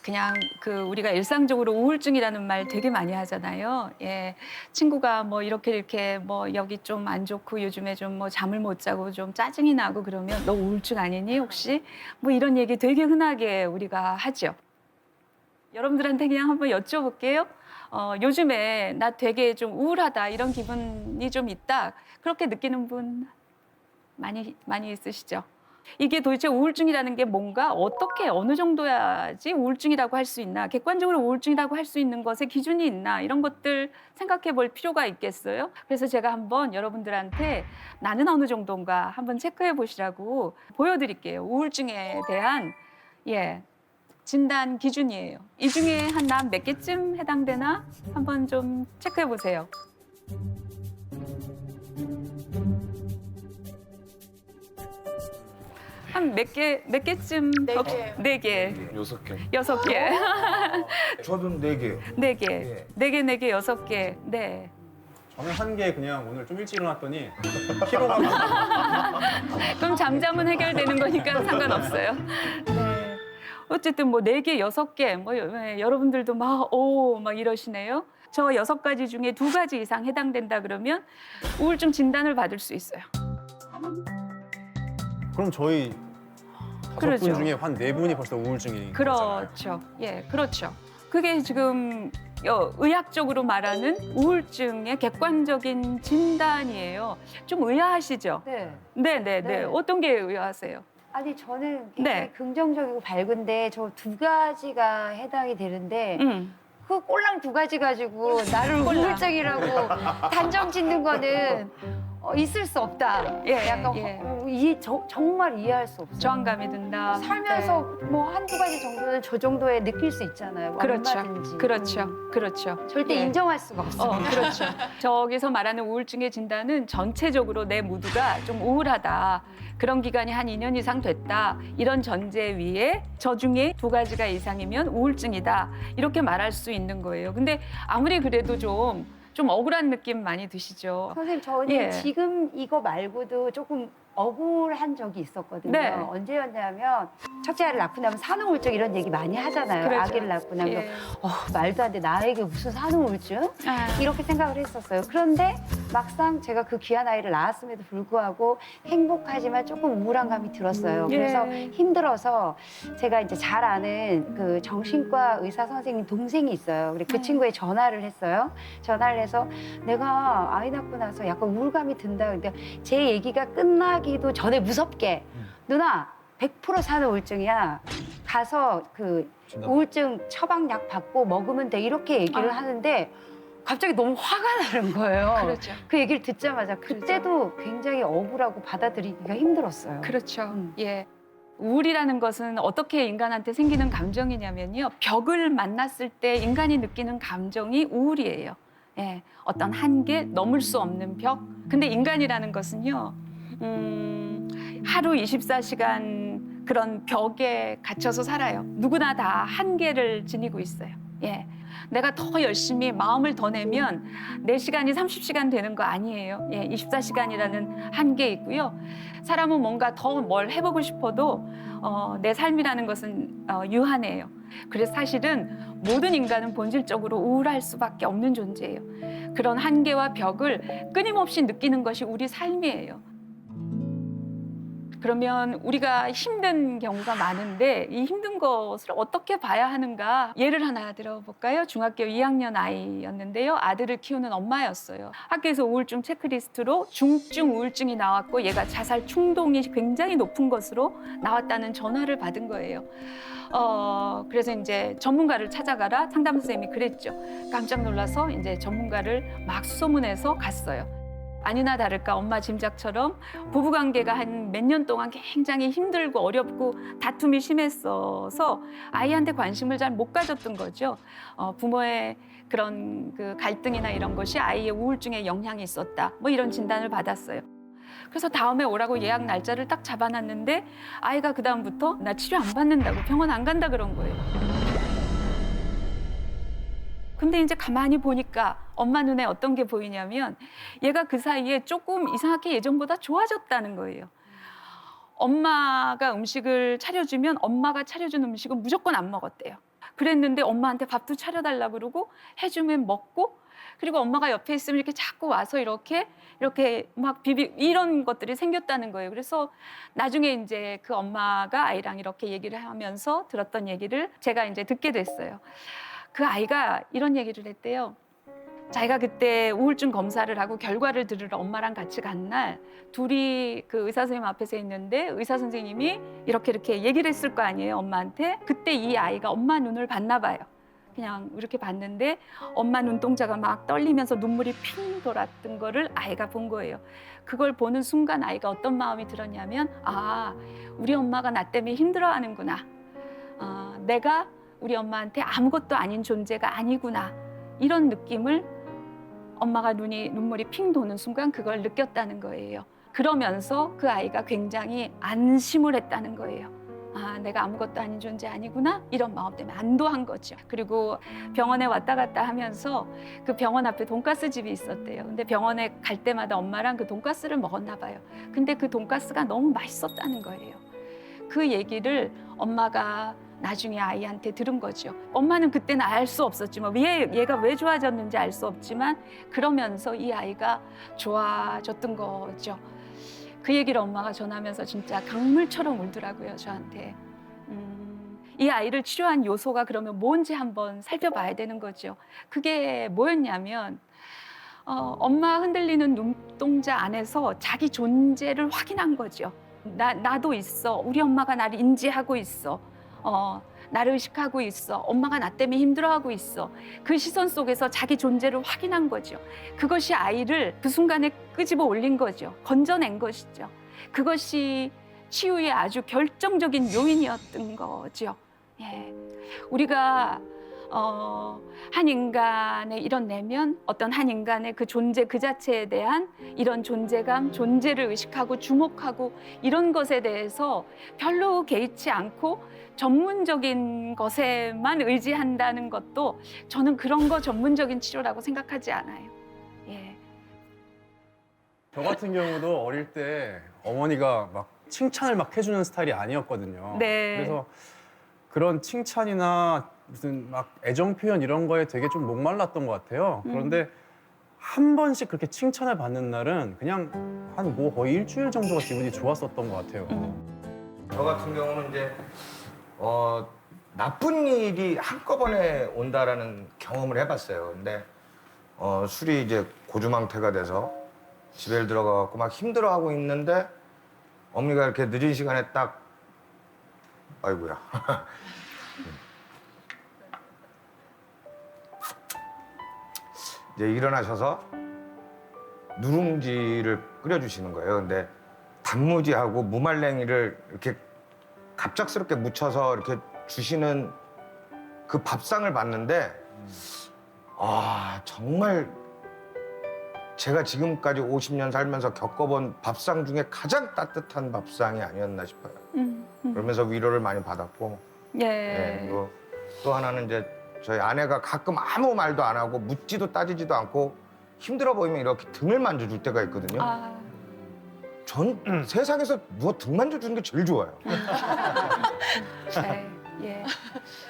그냥 우리가 일상적으로 우울증이라는 말 되게 많이 하잖아요. 예. 친구가 뭐 이렇게 뭐 여기 좀 안 좋고 요즘에 좀 뭐 잠을 못 자고 좀 짜증이 나고 그러면 너 우울증 아니니 혹시? 뭐 이런 얘기 되게 흔하게 우리가 하죠. 여러분들한테 그냥 한번 여쭤볼게요. 요즘에 나 되게 좀 우울하다 이런 기분이 좀 있다. 그렇게 느끼는 분 많이 있으시죠? 이게 도대체 우울증이라는 게 뭔가 어떻게 어느 정도야지 우울증이라고 할 수 있나, 객관적으로 우울증이라고 할 수 있는 것에 기준이 있나, 이런 것들 생각해 볼 필요가 있겠어요. 그래서 제가 한번 여러분들한테 나는 어느 정도인가 한번 체크해 보시라고 보여드릴게요. 우울증에 대한 진단 기준이에요. 이 중에 한 난 몇 개쯤 해당되나 한번 좀 체크해 보세요. 한 몇 개쯤? 네 개. 6개. 6개. 저도 4개요. 네 개. 예. 네 개, 6개. 네. 저는 한 개 그냥 오늘 좀 일찍 일어났더니 피로가 그럼 잠자면 해결되는 거니까 상관없어요. 네. 어쨌든 뭐 4개, 6개, 뭐 여러분들도 막 이러시네요. 저 6가지 중에 2가지 이상 해당된다 그러면 우울증 진단을 받을 수 있어요. 그럼 저희 5분 그러죠. 중에 한 4분이 벌써 우울증이 그렇죠. 예, 그렇죠. 그게 지금 의학적으로 말하는 우울증의 객관적인 진단이에요. 좀 의아하시죠? 네. 네. 어떤 게 의아하세요? 아니 저는 굉장히 네. 긍정적이고 밝은데 저 2가지가 해당이 되는데 그 꼴랑 2가지 가지고 나를 우울증이라고 단정 짓는 거는 있을 수 없다. 예, 약간 예. 정말 이해할 수 없어요. 저항감이 든다. 살면서 뭐 1-2가지 정도는 저 정도에 느낄 수 있잖아요. 그렇죠. 얼마든지. 그렇죠. 절대 예. 인정할 수가 없어요. 그렇죠. 저기서 말하는 우울증의 진단은 전체적으로 내 모두가 좀 우울하다. 그런 기간이 한 2년 이상 됐다. 이런 전제 위에 저 중에 2가지가 이상이면 우울증이다. 이렇게 말할 수 있는 거예요. 근데 아무리 그래도 좀 억울한 느낌 많이 드시죠? 선생님 저는 예. 지금 이거 말고도 조금 억울한 적이 있었거든요. 네. 언제였냐면 첫째 아이를 낳고 나면 산후우울증 이런 얘기 많이 하잖아요. 그렇죠. 아기를 낳고 나면 예. 말도 안 돼. 나에게 무슨 산후우울증? 이렇게 생각을 했었어요. 그런데 막상 제가 그 귀한 아이를 낳았음에도 불구하고 행복하지만 조금 우울한 감이 들었어요. 예. 그래서 힘들어서 제가 이제 잘 아는 그 정신과 의사 선생님 동생이 있어요. 그리고 그 친구에 전화를 했어요. 전화를 해서 내가 아이 낳고 나서 약간 우울감이 든다. 근데 제 얘기가 끝나기도 전에 무섭게 누나 100% 산후우울증이야. 가서 그 우울증 처방약 받고 먹으면 돼. 이렇게 얘기를 하는데 갑자기 너무 화가 나는 거예요. 그렇죠. 그 얘기를 듣자마자 그때도 굉장히 억울하고 받아들이기가 힘들었어요. 그렇죠. 예. 우울이라는 것은 어떻게 인간한테 생기는 감정이냐면요. 벽을 만났을 때 인간이 느끼는 감정이 우울이에요. 예. 어떤 한계, 넘을 수 없는 벽. 근데 인간이라는 것은요. 하루 24시간 그런 벽에 갇혀서 살아요. 누구나 다 한계를 지니고 있어요. 예. 내가 더 열심히 마음을 더 내면 내 시간이 30시간 되는 거 아니에요. 예, 24시간이라는 한계 있고요. 사람은 뭔가 더 뭘 해보고 싶어도 내 삶이라는 것은 유한해요. 그래서 사실은 모든 인간은 본질적으로 우울할 수밖에 없는 존재예요. 그런 한계와 벽을 끊임없이 느끼는 것이 우리 삶이에요. 그러면 우리가 힘든 경우가 많은데 이 힘든 것을 어떻게 봐야 하는가 예를 하나 들어볼까요? 중학교 2학년 아이였는데요. 아들을 키우는 엄마였어요. 학교에서 우울증 체크리스트로 중증 우울증이 나왔고 얘가 자살 충동이 굉장히 높은 것으로 나왔다는 전화를 받은 거예요. 그래서 이제 전문가를 찾아가라 상담 선생님이 그랬죠. 깜짝 놀라서 이제 전문가를 막 수소문해서 갔어요. 아니나 다를까 엄마 짐작처럼 부부관계가 한 몇 년 동안 굉장히 힘들고 어렵고 다툼이 심했어서 아이한테 관심을 잘 못 가졌던 거죠. 부모의 그런 그 갈등이나 이런 것이 아이의 우울증에 영향이 있었다. 뭐 이런 진단을 받았어요. 그래서 다음에 오라고 예약 날짜를 딱 잡아놨는데 아이가 그다음부터 나 치료 안 받는다고 병원 안 간다 그런 거예요. 근데 이제 가만히 보니까 엄마 눈에 어떤 게 보이냐면 얘가 그 사이에 조금 이상하게 예전보다 좋아졌다는 거예요. 엄마가 음식을 차려주면 엄마가 차려준 음식은 무조건 안 먹었대요. 그랬는데 엄마한테 밥도 차려달라 그러고 해주면 먹고, 그리고 엄마가 옆에 있으면 이렇게 자꾸 와서 이렇게 막 이런 것들이 생겼다는 거예요. 그래서 나중에 이제 그 엄마가 아이랑 이렇게 얘기를 하면서 들었던 얘기를 제가 이제 듣게 됐어요. 그 아이가 이런 얘기를 했대요. 자기가 그때 우울증 검사를 하고 결과를 들으러 엄마랑 같이 간 날 둘이 그 의사 선생님 앞에서 있는데 의사 선생님이 이렇게 얘기를 했을 거 아니에요, 엄마한테. 그때 이 아이가 엄마 눈을 봤나 봐요. 그냥 이렇게 봤는데 엄마 눈동자가 막 떨리면서 눈물이 핑 돌았던 거를 아이가 본 거예요. 그걸 보는 순간 아이가 어떤 마음이 들었냐면, 아, 우리 엄마가 나 때문에 힘들어하는구나. 내가 우리 엄마한테 아무것도 아닌 존재가 아니구나. 이런 느낌을 엄마가 눈물이 핑 도는 순간 그걸 느꼈다는 거예요. 그러면서 그 아이가 굉장히 안심을 했다는 거예요. 아, 내가 아무것도 아닌 존재 아니구나, 이런 마음 때문에 안도한 거죠. 그리고 병원에 왔다 갔다 하면서 그 병원 앞에 돈가스 집이 있었대요. 근데 병원에 갈 때마다 엄마랑 그 돈가스를 먹었나 봐요. 근데 그 돈가스가 너무 맛있었다는 거예요. 그 얘기를 엄마가 나중에 아이한테 들은 거죠. 엄마는 그때는 알 수 없었지만, 얘가 왜 좋아졌는지 알 수 없지만 그러면서 이 아이가 좋아졌던 거죠. 그 얘기를 엄마가 전하면서 진짜 강물처럼 울더라고요, 저한테. 이 아이를 치료한 요소가 그러면 뭔지 한번 살펴봐야 되는 거죠. 그게 뭐였냐면, 엄마 흔들리는 눈동자 안에서 자기 존재를 확인한 거죠. 나도 있어. 우리 엄마가 나를 인지하고 있어. 나를 의식하고 있어. 엄마가 나 때문에 힘들어하고 있어. 그 시선 속에서 자기 존재를 확인한 거죠. 그것이 아이를 그 순간에 끄집어 올린 거죠. 건져낸 것이죠. 그것이 치유의 아주 결정적인 요인이었던 거죠. 예. 우리가 한 인간의 이런 내면, 어떤 한 인간의 그 존재 그 자체에 대한 이런 존재감, 존재를 의식하고 주목하고 이런 것에 대해서 별로 개의치 않고 전문적인 것에만 의지한다는 것도 저는 그런 거 전문적인 치료라고 생각하지 않아요. 예. 저 같은 경우도 어릴 때 어머니가 막 칭찬을 막 해주는 스타일이 아니었거든요. 네. 그래서 그런 칭찬이나 무슨 막 애정 표현 이런 거에 되게 좀 목말랐던 것 같아요. 그런데 한 번씩 그렇게 칭찬을 받는 날은 그냥 한 뭐 거의 일주일 정도가 기분이 좋았었던 것 같아요. 저 같은 경우는 이제 나쁜 일이 한꺼번에 온다라는 경험을 해봤어요. 근데 술이 이제 고주망태가 돼서 집에 들어가갖고 막 힘들어하고 있는데 어머니가 이렇게 늦은 시간에 딱 아이고야. 이제 일어나셔서 누룽지를 끓여주시는 거예요. 근데 단무지하고 무말랭이를 이렇게 갑작스럽게 묻혀서 이렇게 주시는 그 밥상을 봤는데, 아, 정말 제가 지금까지 50년 살면서 겪어본 밥상 중에 가장 따뜻한 밥상이 아니었나 싶어요. 그러면서 위로를 많이 받았고, 예. 네, 그리고 또 하나는 이제 저희 아내가 가끔 아무 말도 안 하고 묻지도 따지지도 않고 힘들어 보이면 이렇게 등을 만져줄 때가 있거든요. 아, 전 세상에서 누가 등 만져주는 게 제일 좋아요. 네. 예.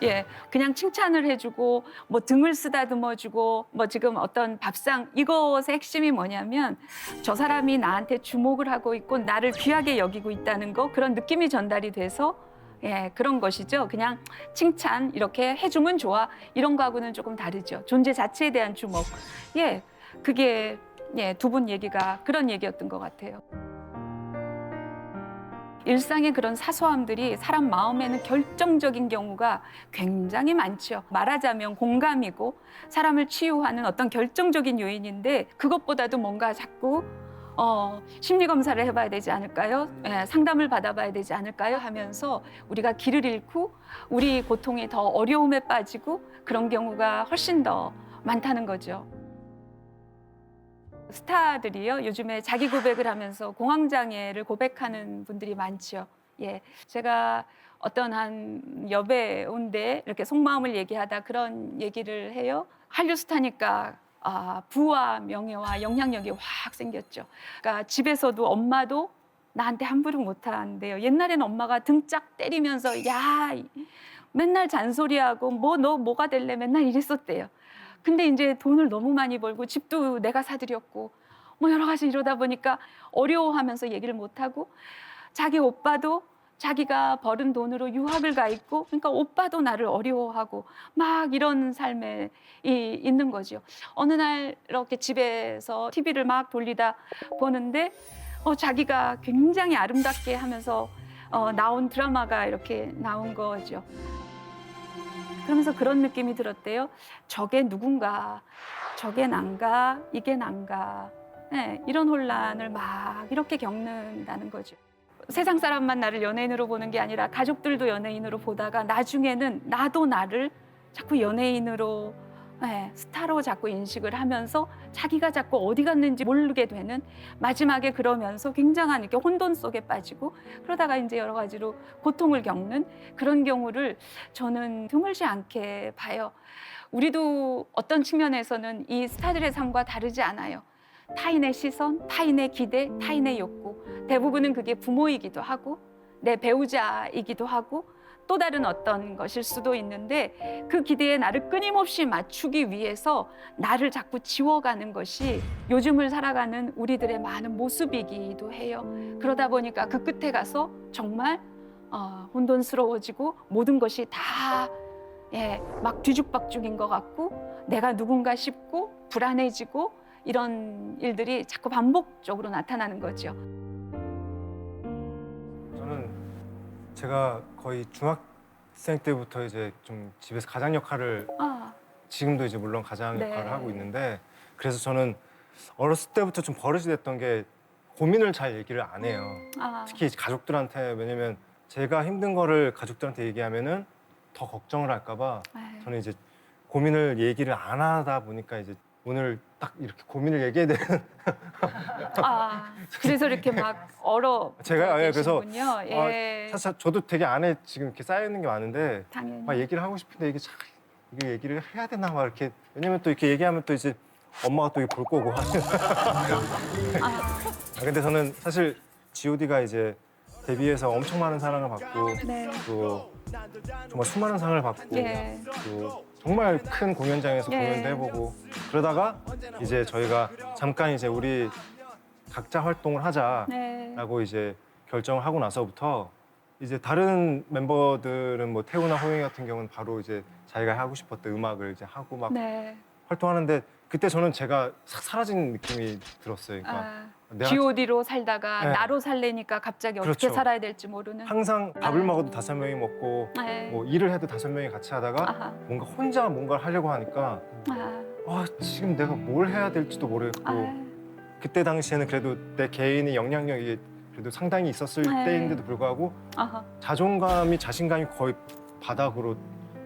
예. 그냥 칭찬을 해주고, 뭐 등을 쓰다듬어주고, 뭐 지금 어떤 밥상, 이것의 핵심이 뭐냐면 저 사람이 나한테 주목을 하고 있고 나를 귀하게 여기고 있다는 거, 그런 느낌이 전달이 돼서, 예, 그런 것이죠. 그냥 칭찬 이렇게 해주면 좋아, 이런 거하고는 조금 다르죠. 존재 자체에 대한 주목. 예, 그게 예, 두 분 얘기가 그런 얘기였던 것 같아요. 일상의 그런 사소함들이 사람 마음에는 결정적인 경우가 굉장히 많죠. 말하자면 공감이고 사람을 치유하는 어떤 결정적인 요인인데, 그것보다도 뭔가 자꾸 심리 검사를 해봐야 되지 않을까요? 예, 상담을 받아봐야 되지 않을까요? 하면서 우리가 길을 잃고 우리 고통이 더 어려움에 빠지고 그런 경우가 훨씬 더 많다는 거죠. 스타들이요, 요즘에 자기 고백을 하면서 공황장애를 고백하는 분들이 많죠. 예, 제가 어떤 한 여배우인데 이렇게 속마음을 얘기하다 그런 얘기를 해요. 한류 스타니까 부와 명예와 영향력이 확 생겼죠. 그러니까 집에서도 엄마도 나한테 함부로 못한대요. 옛날에는 엄마가 등짝 때리면서 야, 맨날 잔소리하고 뭐 너 뭐가 될래 맨날 이랬었대요. 근데 이제 돈을 너무 많이 벌고 집도 내가 사드렸고 뭐 여러 가지 이러다 보니까 어려워하면서 얘기를 못하고 자기 오빠도 자기가 벌은 돈으로 유학을 가 있고 그러니까 오빠도 나를 어려워하고 막 이런 삶에 있는 거죠. 어느 날 이렇게 집에서 TV를 막 돌리다 보는데 자기가 굉장히 아름답게 하면서 나온 드라마가 이렇게 나온 거죠. 그러면서 그런 느낌이 들었대요. 저게 누군가, 저게 난가, 이게 난가. 네, 이런 혼란을 막 이렇게 겪는다는 거죠. 세상 사람만 나를 연예인으로 보는 게 아니라 가족들도 연예인으로 보다가 나중에는 나도 나를 자꾸 연예인으로 스타로 자꾸 인식을 하면서 자기가 자꾸 어디 갔는지 모르게 되는 마지막에 그러면서 굉장한 이렇게 혼돈 속에 빠지고 그러다가 이제 여러 가지로 고통을 겪는 그런 경우를 저는 드물지 않게 봐요. 우리도 어떤 측면에서는 이 스타들의 삶과 다르지 않아요. 타인의 시선, 타인의 기대, 타인의 욕구. 대부분은 그게 부모이기도 하고 내 배우자이기도 하고 또 다른 어떤 것일 수도 있는데 그 기대에 나를 끊임없이 맞추기 위해서 나를 자꾸 지워가는 것이 요즘을 살아가는 우리들의 많은 모습이기도 해요. 그러다 보니까 그 끝에 가서 정말 혼돈스러워지고 모든 것이 다 막 뒤죽박죽인 것 같고 내가 누군가 싶고 불안해지고 이런 일들이 자꾸 반복적으로 나타나는 거죠. 저는 제가 거의 중학생 때부터 이제 좀 집에서 가장 역할을 지금도 이제 물론 가장 네. 역할을 하고 있는데 그래서 저는 어렸을 때부터 좀 버릇이 됐던 게 고민을 잘 얘기를 안 해요. 특히 가족들한테 왜냐면 제가 힘든 거를 가족들한테 얘기하면은 더 걱정을 할까 봐 저는 이제 고민을 얘기를 안 하다 보니까 이제 오늘 딱 이렇게 고민을 얘기해야 되는 그래서 이렇게 막 제가 그래서 계시군요. 예. 사실 저도 되게 안에 지금 이렇게 쌓여 있는 게 많은데 당연히. 막 얘기를 하고 싶은데 이게 얘기를 해야 되나 막 이렇게 왜냐면 또 이렇게 얘기하면 또 이제 엄마가 또 이거 볼 거고 근데 저는 사실 G.O.D가 이제 데뷔해서 엄청 많은 사랑을 받고 네. 또 정말 수많은 상을 받고 예. 또 정말 큰 공연장에서 예. 공연도 해보고 그러다가 이제 저희가 잠깐 이제 우리 각자 활동을 하자라고 네. 이제 결정을 하고 나서부터 이제 다른 멤버들은 뭐 태우나 호영이 같은 경우는 바로 이제 자기가 하고 싶었던 음악을 이제 하고 막 네. 활동하는데 그때 저는 제가 싹 사라진 느낌이 들었어요. 그러니까 내가 G.O.D로 살다가 네. 나로 살래니까 갑자기 어떻게 그렇죠. 살아야 될지 모르는. 항상 밥을 먹어도 5명이 먹고 네. 뭐 일을 해도 5명이 같이 하다가 아하. 뭔가 혼자 뭔가를 하려고 하니까 지금 내가 뭘 해야 될지도 모르겠고 그때 당시에는 그래도 내 개인의 영향력이 그래도 상당히 있었을 네. 때인데도 불구하고 아하. 자신감이 거의 바닥으로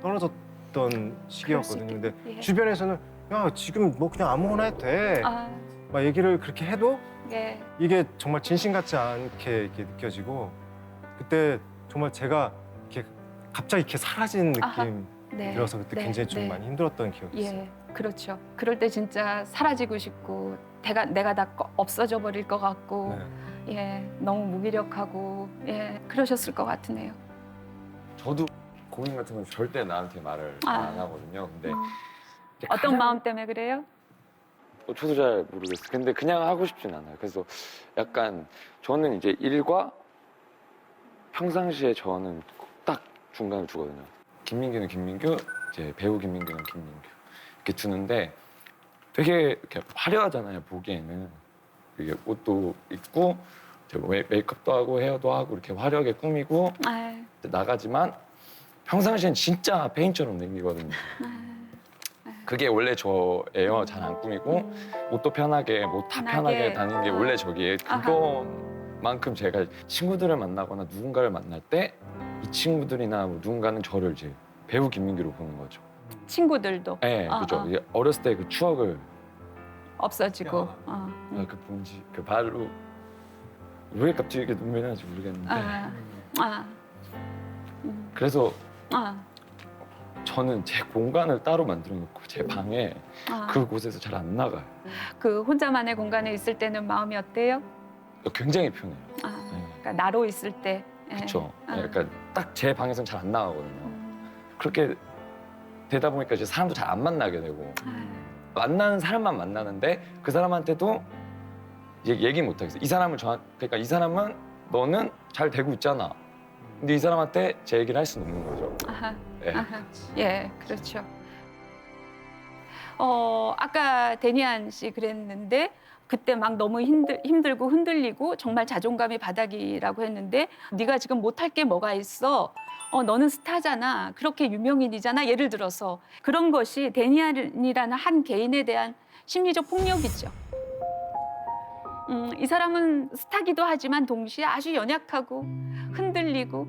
떨어졌던 시기였거든요. 근데 예. 주변에서는 야 지금 뭐 그냥 아무거나 해도 돼. 막 얘기를 그렇게 해도 예. 이게 정말 진심 같지 않게 이렇게 느껴지고 그때 정말 제가 이렇게 갑자기 이렇게 사라진 느낌 네. 들어서 그때 네. 굉장히 좀 네. 많이 힘들었던 기억이 있어요. 예, 그렇죠. 그럴 때 진짜 사라지고 싶고 내가 다 없어져 버릴 것 같고 네. 예, 너무 무기력하고 예, 그러셨을 것 같으네요. 저도 고민 같은 건 절대 나한테 말을 안 하거든요. 근데 이제 어떤 가장- 마음 때문에 그래요? 저도 잘 모르겠어요. 근데 그냥 하고 싶진 않아요. 그래서 약간 저는 이제 일과 평상시에 저는 딱 중간을 두거든요. 김민규는 김민규, 이제 배우 김민규는 김민규 이렇게 두는데 되게 이렇게 화려하잖아요. 보기에는 이게 옷도 입고 이제 메이크업도 하고 헤어도 하고 이렇게 화려하게 꾸미고 나가지만 평상시엔 진짜 페인처럼 생기거든요. 그게 원래 저예요. 잘 안 꾸미고 옷도 편하게 뭐 다 편하게 다니는 게 원래 저기에 그거만큼 제가 친구들을 만나거나 누군가를 만날 때 이 친구들이나 뭐 누군가는 저를 이제 배우 김민규로 보는 거죠. 친구들도 네, 그렇죠. 이게 어렸을 때 그 추억을 없어지고. 그 본지 그 바로 왜 갑자기 이렇게 눈물이 나는지 모르겠는데 그래서 저는 제 공간을 따로 만들어 놓고 제 방에 그곳에서 잘 안 나가요. 그 혼자만의 공간에 있을 때는 마음이 어때요? 굉장히 편해요. 그러니까 나로 있을 때. 예. 그렇죠. 그러니까 딱 제 방에서는 잘 안 나가거든요. 그렇게 되다 보니까 이제 사람도 잘 안 만나게 되고 만나는 사람만 만나는데 그 사람한테도 이제 얘기 못 하겠어. 이 사람을 그러니까 이 사람은 너는 잘 되고 있잖아. 근데 이 사람한테 제 얘기를 할 수는 없는 거죠. 아하. 예. 아하. 예, 그렇죠. 아까 데니안 씨 그랬는데 그때 막 너무 힘들고 흔들리고 정말 자존감이 바닥이라고 했는데 네가 지금 못할 게 뭐가 있어? 너는 스타잖아. 그렇게 유명인이잖아. 예를 들어서 그런 것이 데니안이라는 한 개인에 대한 심리적 폭력이죠. 이 사람은 스타기도 하지만 동시에 아주 연약하고 흔들리고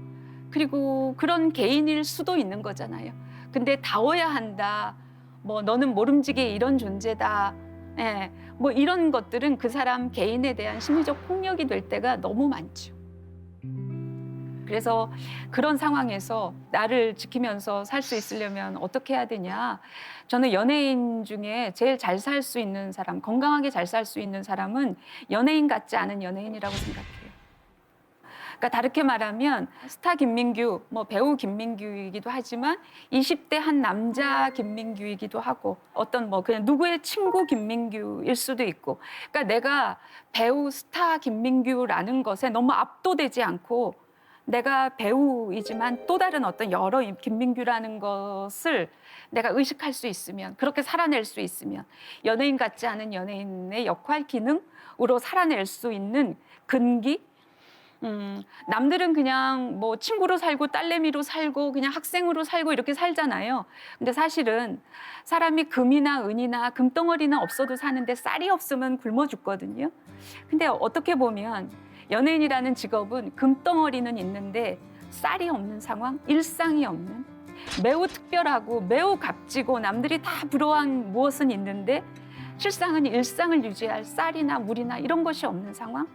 그리고 그런 개인일 수도 있는 거잖아요. 근데 다워야 한다. 뭐 너는 모름지기 이런 존재다. 예, 뭐 이런 것들은 그 사람 개인에 대한 심리적 폭력이 될 때가 너무 많죠. 그래서 그런 상황에서 나를 지키면서 살 수 있으려면 어떻게 해야 되냐. 저는 연예인 중에 제일 잘 살 수 있는 사람, 건강하게 잘 살 수 있는 사람은 연예인 같지 않은 연예인이라고 생각해요. 그러니까 다르게 말하면 스타 김민규, 뭐 배우 김민규이기도 하지만 20대 한 남자 김민규이기도 하고 어떤 뭐 그냥 누구의 친구 김민규일 수도 있고 그러니까 내가 배우 스타 김민규라는 것에 너무 압도되지 않고 내가 배우이지만 또 다른 어떤 여러 김민규라는 것을 내가 의식할 수 있으면 그렇게 살아낼 수 있으면 연예인 같지 않은 연예인의 역할 기능으로 살아낼 수 있는 근기 남들은 그냥 뭐 친구로 살고 딸내미로 살고 그냥 학생으로 살고 이렇게 살잖아요. 근데 사실은 사람이 금이나 은이나 금덩어리는 없어도 사는데 쌀이 없으면 굶어 죽거든요. 근데 어떻게 보면 연예인이라는 직업은 금덩어리는 있는데 쌀이 없는 상황, 일상이 없는 매우 특별하고 매우 값지고 남들이 다 부러워한 무엇은 있는데 실상은 일상을 유지할 쌀이나 물이나 이런 것이 없는 상황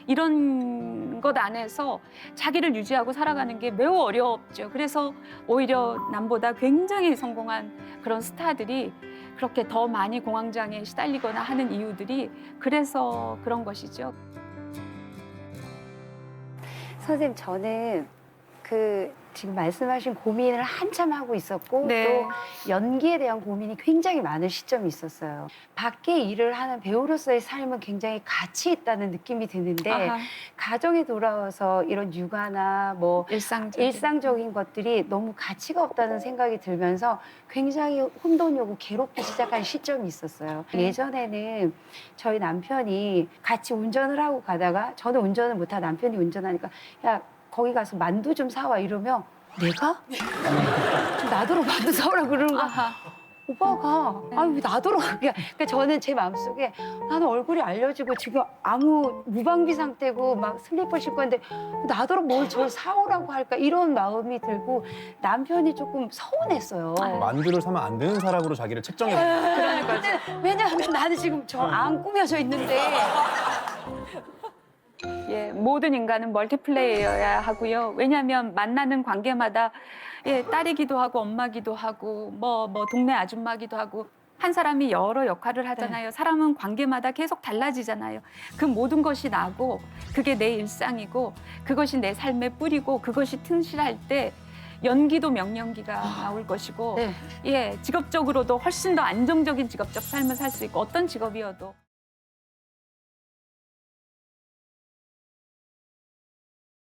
이런 것 안에서 자기를 유지하고 살아가는 게 매우 어렵죠. 그래서 오히려 남보다 굉장히 성공한 그런 스타들이 그렇게 더 많이 공황장애에 시달리거나 하는 이유들이 그래서 그런 것이죠. 선생님, 저는 지금 말씀하신 고민을 한참 하고 있었고 네. 또 연기에 대한 고민이 굉장히 많은 시점이 있었어요. 밖에 일을 하는 배우로서의 삶은 굉장히 가치 있다는 느낌이 드는데 아하. 가정에 돌아와서 이런 육아나 뭐 일상적인 것들이 너무 가치가 없다는 생각이 들면서 굉장히 혼돈이 오고 괴롭기 시작한 시점이 있었어요. 예전에는 저희 남편이 같이 운전을 하고 가다가 저는 운전을 못하고 남편이 운전하니까 야 거기 가서 만두 좀 사와 이러면 내가? 좀 나더러 만두 사오라 그러는 거야. 아하. 오빠가 아니 왜 나더러 그러니까 저는 제 마음속에 나는 얼굴이 알려지고 지금 아무 무방비 상태고 막 슬리퍼 신고 있는데 나더러 뭘 저를 사오라고 할까 이런 마음이 들고 남편이 조금 서운했어요. 만두를 사면 안 되는 사람으로 자기를 책정해. 근데 왜냐하면 나는 지금 저 안 꾸며져 있는데 예, 모든 인간은 멀티플레이어야 하고요. 왜냐하면 만나는 관계마다 예, 딸이기도 하고 엄마기도 하고 뭐 동네 아줌마기도 하고 한 사람이 여러 역할을 하잖아요. 사람은 관계마다 계속 달라지잖아요. 그 모든 것이 나고 그게 내 일상이고 그것이 내 삶의 뿌리고 그것이 튼실할 때 연기도 명령기가 나올 것이고 네. 예, 직업적으로도 훨씬 더 안정적인 직업적 삶을 살 수 있고 어떤 직업이어도